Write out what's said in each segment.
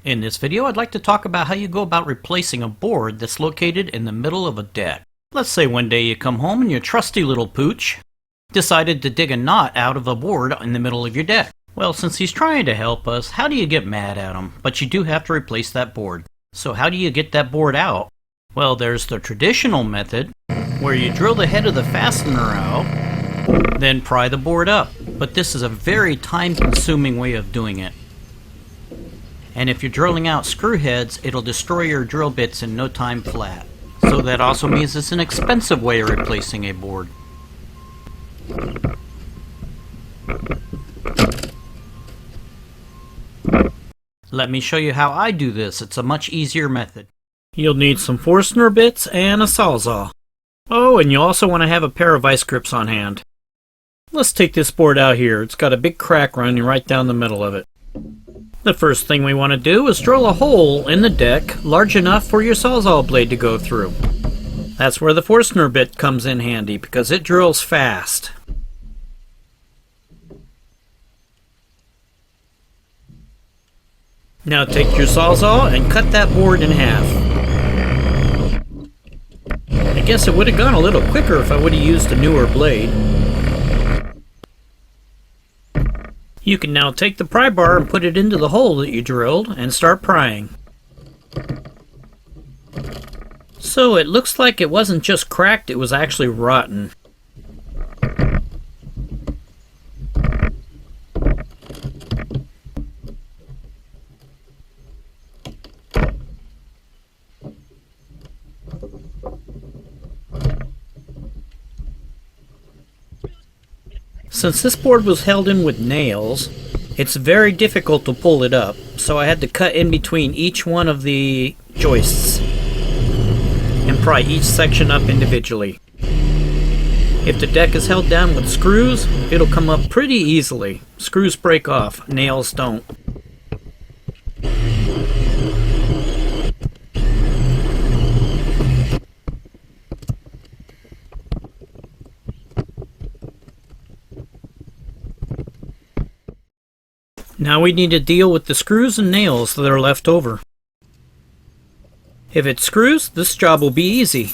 In this video, I'd like to talk about how you go about replacing a board that's located in the middle of a deck. Let's say one day you come home and your trusty little pooch decided to dig a knot out of a board in the middle of your deck. Well, since he's trying to help us, how do you get mad at him? But you do have to replace that board. So how do you get that board out? Well, there's the traditional method, where you drill the head of the fastener out, then pry the board up. But this is a very time-consuming way of doing it. And if you're drilling out screw heads, it'll destroy your drill bits in no time flat. So that also means it's an expensive way of replacing a board. Let me show you how I do this. It's a much easier method. You'll need some Forstner bits and a Sawzall. Oh, and you'll also want to have a pair of vice grips on hand. Let's take this board out here. It's got a big crack running right down the middle of it. The first thing we want to do is drill a hole in the deck large enough for your Sawzall blade to go through. That's where the Forstner bit comes in handy because it drills fast. Now take your Sawzall and cut that board in half. I guess it would have gone a little quicker if I would have used a newer blade. You can now take the pry bar and put it into the hole that you drilled and start prying. So it looks like it wasn't just cracked, it was actually rotten. Since this board was held in with nails, it's very difficult to pull it up, so I had to cut in between each one of the joists and pry each section up individually. If the deck is held down with screws, it'll come up pretty easily. Screws break off, nails don't. Now we need to deal with the screws and nails that are left over. If it's screws, this job will be easy.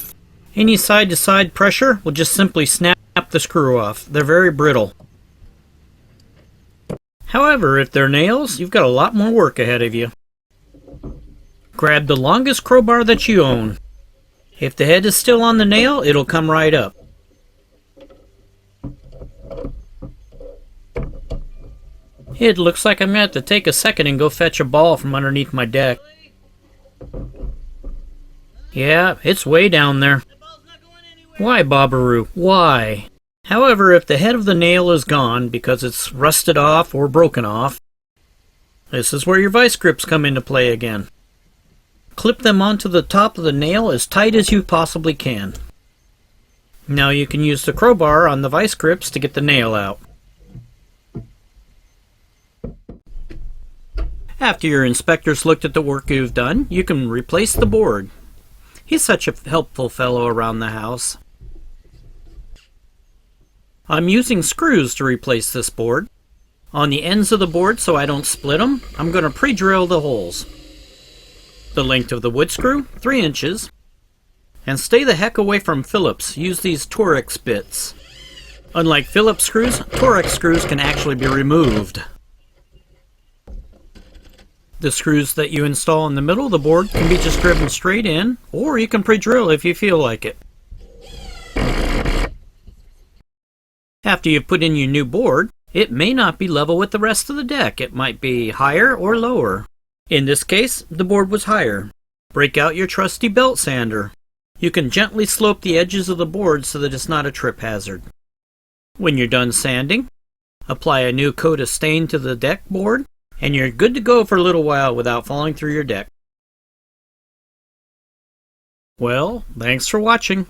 Any side-to-side pressure will just simply snap the screw off. They're very brittle. However, if they're nails, you've got a lot more work ahead of you. Grab the longest crowbar that you own. If the head is still on the nail, it'll come right up. It looks like I'm going to have to take a second and go fetch a ball from underneath my deck. Yeah, it's way down there. Why, Bobberoo? Why? However, if the head of the nail is gone because it's rusted off or broken off, this is where your vice grips come into play again. Clip them onto the top of the nail as tight as you possibly can. Now you can use the crowbar on the vice grips to get the nail out. After your inspectors looked at the work you've done, you can replace the board. He's such a helpful fellow around the house. I'm using screws to replace this board. On the ends of the board, so I don't split them, I'm going to pre-drill the holes. The length of the wood screw, 3 inches. And stay the heck away from Phillips. Use these Torx bits. Unlike Phillips screws, Torx screws can actually be removed. The screws that you install in the middle of the board can be just driven straight in, or you can pre-drill if you feel like it. After you've put in your new board, it may not be level with the rest of the deck. It might be higher or lower. In this case, the board was higher. Break out your trusty belt sander. You can gently slope the edges of the board so that it's not a trip hazard. When you're done sanding, apply a new coat of stain to the deck board, and you're good to go for a little while without falling through your deck. Well, thanks for watching.